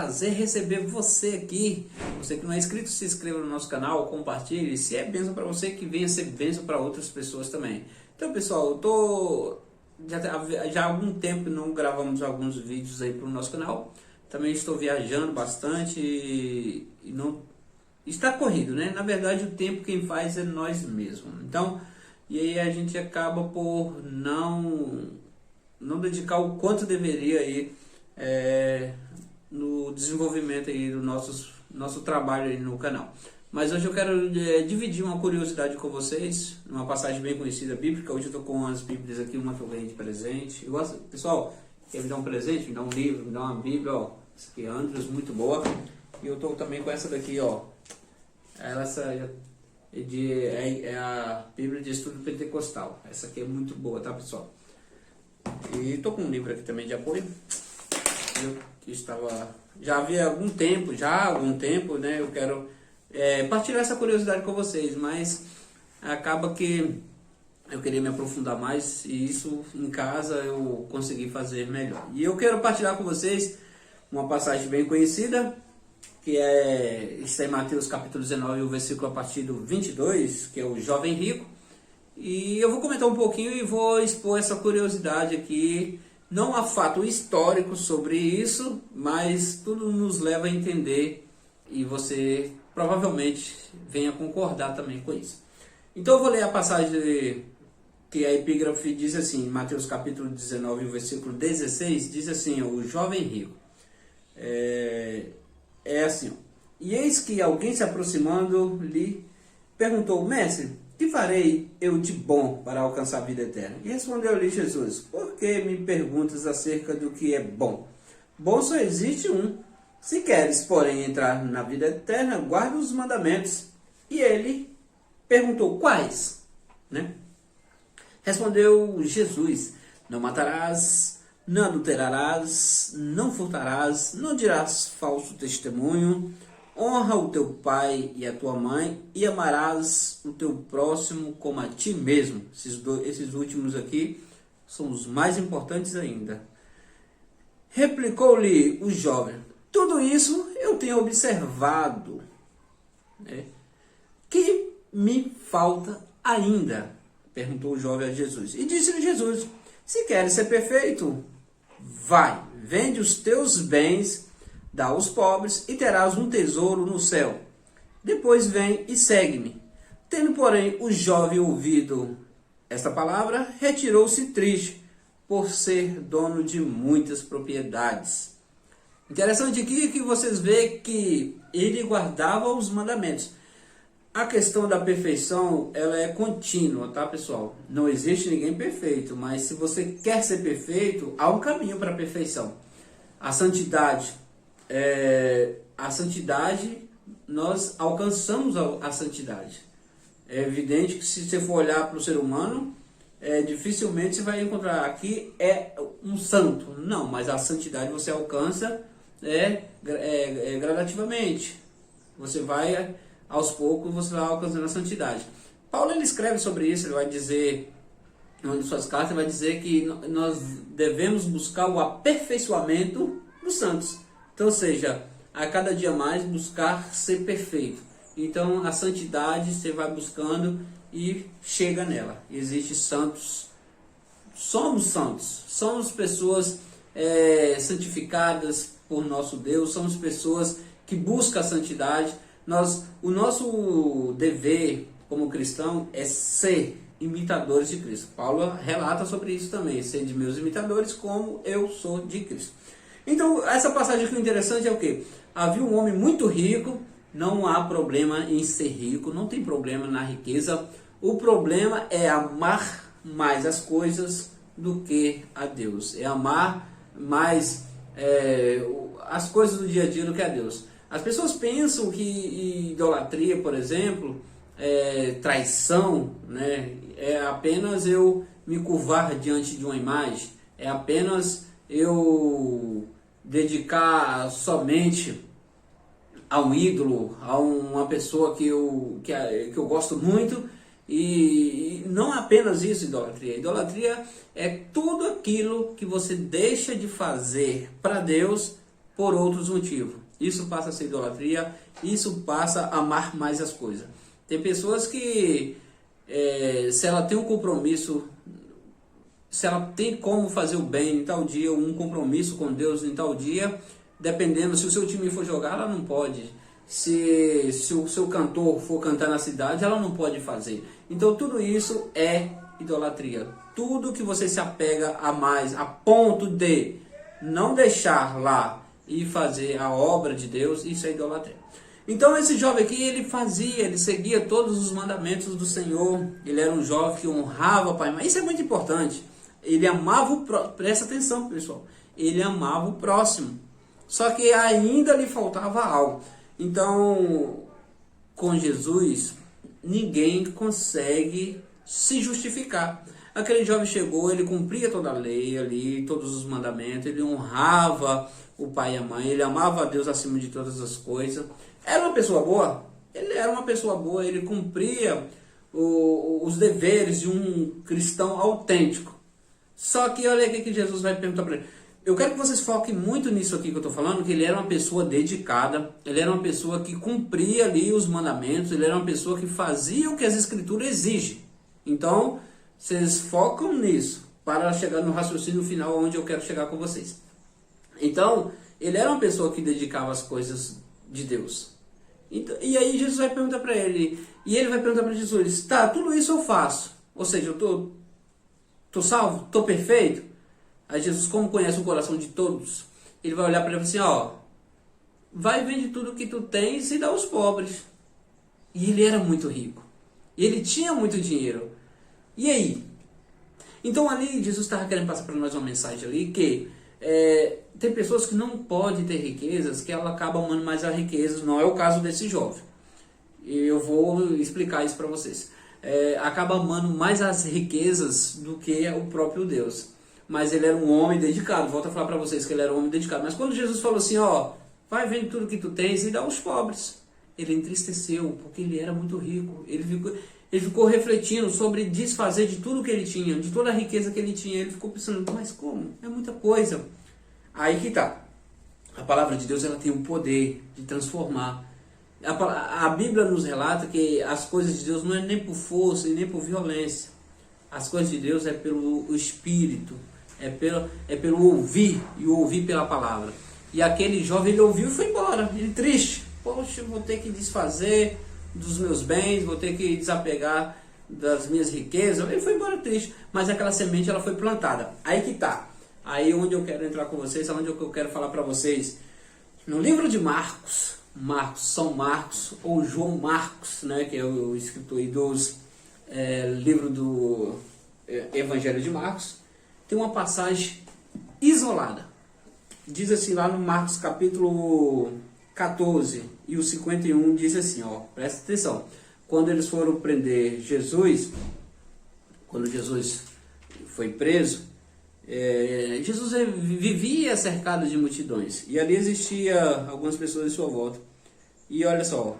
Prazer receber você aqui. Você que não é inscrito, se inscreva no nosso canal, compartilhe. Se é bênção para você, que venha ser bênção para outras pessoas também. Então, pessoal, eu tô já há algum tempo que não gravamos alguns vídeos aí para o nosso canal. Também estou viajando bastante e não está corrido, né? Na verdade, o tempo quem faz é nós mesmos. Então, e aí a gente acaba por não dedicar o quanto deveria aí no desenvolvimento aí do nosso trabalho aí no canal. Mas hoje eu quero dividir uma curiosidade com vocês, uma passagem bem conhecida bíblica. Hoje eu estou com as bíblias aqui, uma que eu ganhei de presente. Pessoal, quer me dar um presente, me dá um livro, me dá uma bíblia, ó. Essa aqui é Andros, muito boa. E eu estou também com essa daqui, ó. É a Bíblia de Estudo Pentecostal. Essa aqui é muito boa, tá, pessoal? E estou com um livro aqui também de apoio. Já havia algum tempo, né? Eu quero partilhar essa curiosidade com vocês, mas acaba que eu queria me aprofundar mais e isso em casa eu consegui fazer melhor. E eu quero partilhar com vocês uma passagem bem conhecida, que está em Mateus capítulo 19, o versículo a partir do 22, que é o jovem rico. E eu vou comentar um pouquinho e vou expor essa curiosidade aqui. Não há fato histórico sobre isso, mas tudo nos leva a entender e você provavelmente venha concordar também com isso. Então eu vou ler a passagem que a epígrafe diz assim, Mateus capítulo 19, versículo 16, diz assim, o jovem rico. Assim, e eis que alguém se aproximando lhe perguntou, mestre, que farei eu de bom para alcançar a vida eterna? E respondeu-lhe Jesus, por que me perguntas acerca do que é bom? Bom só existe um. Se queres, porém, entrar na vida eterna, guarda os mandamentos. E ele perguntou, quais? Né? Respondeu Jesus, não matarás, não adulterarás, não furtarás, não dirás falso testemunho, honra o teu pai e a tua mãe e amarás o teu próximo como a ti mesmo. Esses últimos aqui são os mais importantes ainda. Replicou-lhe o jovem, tudo isso eu tenho observado. Que me falta ainda? Perguntou o jovem a Jesus. E disse-lhe Jesus, se queres ser perfeito, vai, vende os teus bens, dá aos pobres e terás um tesouro no céu. Depois vem e segue-me. Tendo, porém, o jovem ouvido esta palavra, retirou-se triste, por ser dono de muitas propriedades. Interessante aqui que vocês veem que ele guardava os mandamentos. A questão da perfeição, ela é contínua, tá, pessoal? Não existe ninguém perfeito, mas se você quer ser perfeito, há um caminho para a perfeição. A santidade, nós alcançamos a santidade. É evidente que se você for olhar para o ser humano, dificilmente você vai encontrar aqui um santo. Não, mas a santidade você alcança gradativamente. Você vai, aos poucos, você vai alcançando a santidade. Paulo ele escreve sobre isso, ele vai dizer, em suas cartas, ele vai dizer que nós devemos buscar o aperfeiçoamento dos santos. Então, ou seja, a cada dia mais buscar ser perfeito. Então, a santidade você vai buscando e chega nela. Existem santos, somos pessoas santificadas por nosso Deus, somos pessoas que buscam a santidade. O nosso dever como cristão é ser imitadores de Cristo. Paulo relata sobre isso também, ser de meus imitadores como eu sou de Cristo. Então, essa passagem aqui interessante é o quê? Havia um homem muito rico, não há problema em ser rico, não tem problema na riqueza. O problema é amar mais as coisas do que a Deus. É amar mais as coisas do dia a dia do que a Deus. As pessoas pensam que idolatria, por exemplo, traição, né? É apenas eu me curvar diante de uma imagem, é apenas eu dedicar somente a um ídolo, a uma pessoa que eu gosto muito, e não apenas isso, idolatria. Idolatria é tudo aquilo que você deixa de fazer para Deus por outros motivos. Isso passa a ser idolatria, isso passa a amar mais as coisas. Tem pessoas que, se ela tem um compromisso, se ela tem como fazer o bem em tal dia, um compromisso com Deus em tal dia, dependendo, se o seu time for jogar, ela não pode. Se o seu cantor for cantar na cidade, ela não pode fazer. Então tudo isso é idolatria. Tudo que você se apega a mais, a ponto de não deixar lá e fazer a obra de Deus, isso é idolatria. Então esse jovem aqui, ele seguia todos os mandamentos do Senhor. Ele era um jovem que honrava o pai e mãe. Isso é muito importante. Ele amava o próximo. Presta atenção, pessoal. Ele amava o próximo. Só que ainda lhe faltava algo. Então, com Jesus, ninguém consegue se justificar. Aquele jovem chegou, ele cumpria toda a lei ali, todos os mandamentos, ele honrava o pai e a mãe, ele amava a Deus acima de todas as coisas. Era uma pessoa boa? Ele era uma pessoa boa, ele cumpria os deveres de um cristão autêntico. Só que olha aqui que Jesus vai perguntar para ele. Eu quero que vocês foquem muito nisso aqui que eu estou falando, que ele era uma pessoa dedicada, ele era uma pessoa que cumpria ali os mandamentos, ele era uma pessoa que fazia o que as escrituras exigem. Então, vocês focam nisso, para chegar no raciocínio final onde eu quero chegar com vocês. Então, ele era uma pessoa que dedicava as coisas de Deus. Então, e aí Jesus vai perguntar para ele, e ele vai perguntar para Jesus, tá, tudo isso eu faço, ou seja, eu tô salvo, tô perfeito? Aí Jesus, como conhece o coração de todos, ele vai olhar para ele e falar assim, ó, vai vende tudo que tu tens e dá aos pobres. E ele era muito rico, e ele tinha muito dinheiro. E aí? Então ali Jesus estava querendo passar para nós uma mensagem ali que tem pessoas que não podem ter riquezas, que ela acaba amando mais a riqueza. Não é o caso desse jovem. Eu vou explicar isso para vocês. Acaba amando mais as riquezas do que o próprio Deus. Mas ele era um homem dedicado. Volto a falar para vocês que ele era um homem dedicado. Mas quando Jesus falou assim, ó, vai vende tudo que tu tens e dá aos pobres, ele entristeceu, porque ele era muito rico. Ele ficou refletindo sobre desfazer de tudo que ele tinha, de toda a riqueza que ele tinha. Ele ficou pensando, mas como? É muita coisa. Aí que tá. A palavra de Deus, ela tem o poder de transformar. A Bíblia nos relata que as coisas de Deus não é nem por força e nem por violência. As coisas de Deus é pelo Espírito, é pelo ouvir e ouvir pela palavra. E aquele jovem, ele ouviu e foi embora, ele triste. Poxa, vou ter que desfazer dos meus bens, vou ter que desapegar das minhas riquezas. Ele foi embora triste, mas aquela semente, ela foi plantada. Aí que tá. Aí onde eu quero entrar com vocês, onde eu quero falar para vocês. No livro de Marcos, São Marcos ou João Marcos, né, que é o escritor aí dos livro do Evangelho de Marcos, tem uma passagem isolada. Diz assim lá no Marcos capítulo 14 e o 51, diz assim, ó, presta atenção. Quando eles foram prender Jesus, quando Jesus foi preso, Jesus vivia cercado de multidões. E ali existia algumas pessoas em sua volta. E olha só,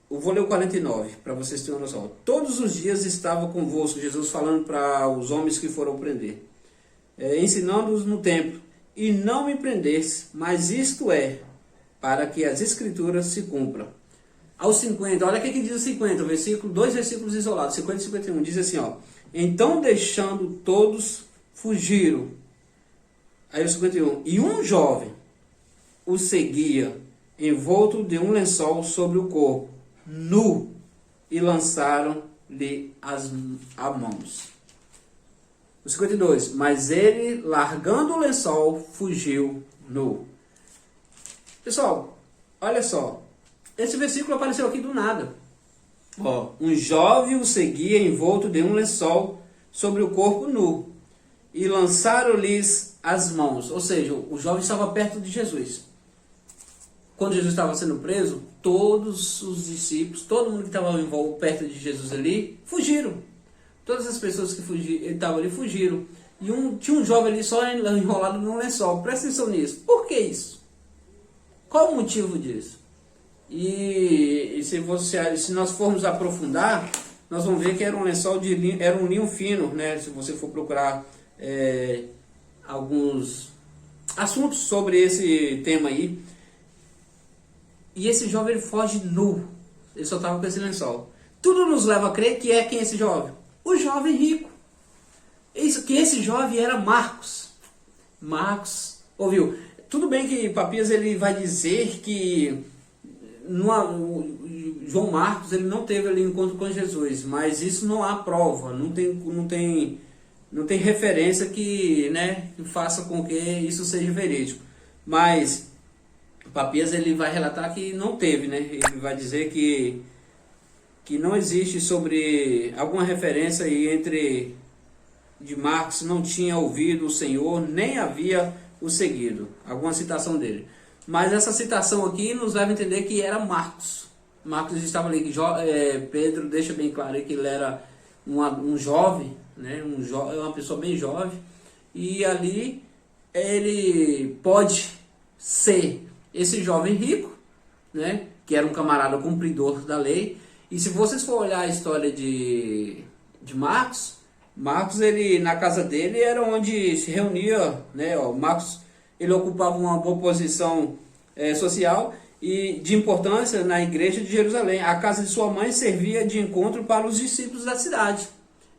eu vou ler o 49, para vocês terem uma noção. Todos os dias estava convosco, Jesus falando para os homens que foram prender, ensinando-os no templo, e não me prendesse, mas isto é, para que as escrituras se cumpram. Aos 50, olha o que diz o 50, dois versículos isolados, 50 e 51, diz assim, ó, então deixando todos, fugiram. Aí o 51, e um jovem o seguia, envolto de um lençol sobre o corpo, nu, e lançaram-lhe as mãos. O 52, mas ele, largando o lençol, fugiu nu. Pessoal, olha só, esse versículo apareceu aqui do nada. Ó, um jovem o seguia envolto de um lençol sobre o corpo nu, e lançaram-lhes as mãos. Ou seja, o jovem estava perto de Jesus. Quando Jesus estava sendo preso, todos os discípulos, todo mundo que estava perto de Jesus ali, fugiram. Todas as pessoas que estavam ali fugiram. E tinha um jovem ali só enrolado num lençol. Presta atenção nisso. Por que isso? Qual o motivo disso? E se nós formos aprofundar, nós vamos ver que era um lençol de linho, era um linho fino, né? Se você for procurar alguns assuntos sobre esse tema aí. E esse jovem ele foge nu. Ele só estava com esse lençol. Tudo nos leva a crer que é quem é esse jovem? O jovem rico. Que esse jovem era Marcos. Marcos, ouviu? Tudo bem que Papias ele vai dizer que João Marcos ele não teve ali encontro com Jesus, mas isso não há prova, não tem referência que, né, que faça com que isso seja verídico. Mas Papias ele vai relatar que não teve, né? Ele vai dizer que não existe sobre alguma referência aí entre de Marcos não tinha ouvido o Senhor, nem havia o seguido. Alguma citação dele. Mas essa citação aqui nos leva a entender que era Marcos. Marcos estava ali, Pedro deixa bem claro que ele era um jovem, né? Uma pessoa bem jovem. E ali ele pode ser esse jovem rico, né? Que era um camarada cumpridor da lei. E se vocês for olhar a história de Marcos, ele na casa dele era onde se reunia, né? Marcos ele ocupava uma boa posição social e de importância na igreja de Jerusalém. A casa de sua mãe servia de encontro para os discípulos da cidade.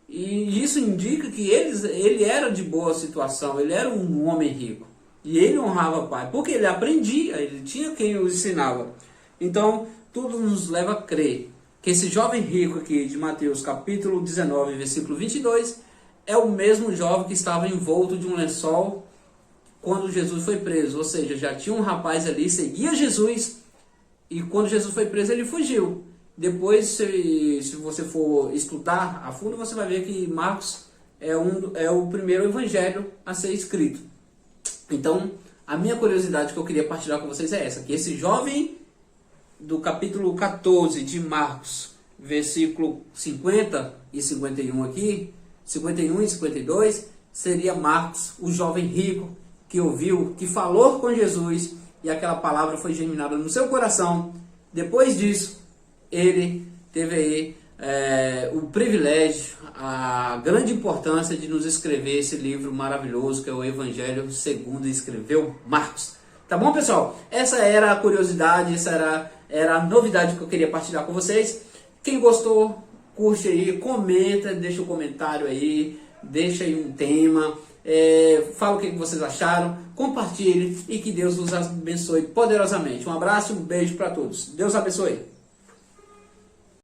E isso indica que ele era de boa situação, ele era um homem rico. E ele honrava o pai, porque ele aprendia, ele tinha quem o ensinava. Então, tudo nos leva a crer que esse jovem rico aqui de Mateus capítulo 19, versículo 22, é o mesmo jovem que estava envolto de um lençol quando Jesus foi preso. Ou seja, já tinha um rapaz ali, seguia Jesus, e quando Jesus foi preso ele fugiu. Depois, se você for estudar a fundo, você vai ver que Marcos é o primeiro evangelho a ser escrito. Então, a minha curiosidade que eu queria partilhar com vocês é essa, que esse jovem do capítulo 14 de Marcos, versículo 50 e 51 aqui, 51 e 52, seria Marcos, o jovem rico, que ouviu, que falou com Jesus, e aquela palavra foi germinada no seu coração. Depois disso, ele teve aí o privilégio, a grande importância de nos escrever esse livro maravilhoso, que é o Evangelho segundo escreveu Marcos. Tá bom, pessoal? Essa era a curiosidade, essa era a novidade que eu queria partilhar com vocês. Quem gostou, curte aí, comenta, deixa um comentário aí, deixa aí um tema, fala o que vocês acharam, compartilhe e que Deus nos abençoe poderosamente. Um abraço, um beijo para todos. Deus abençoe.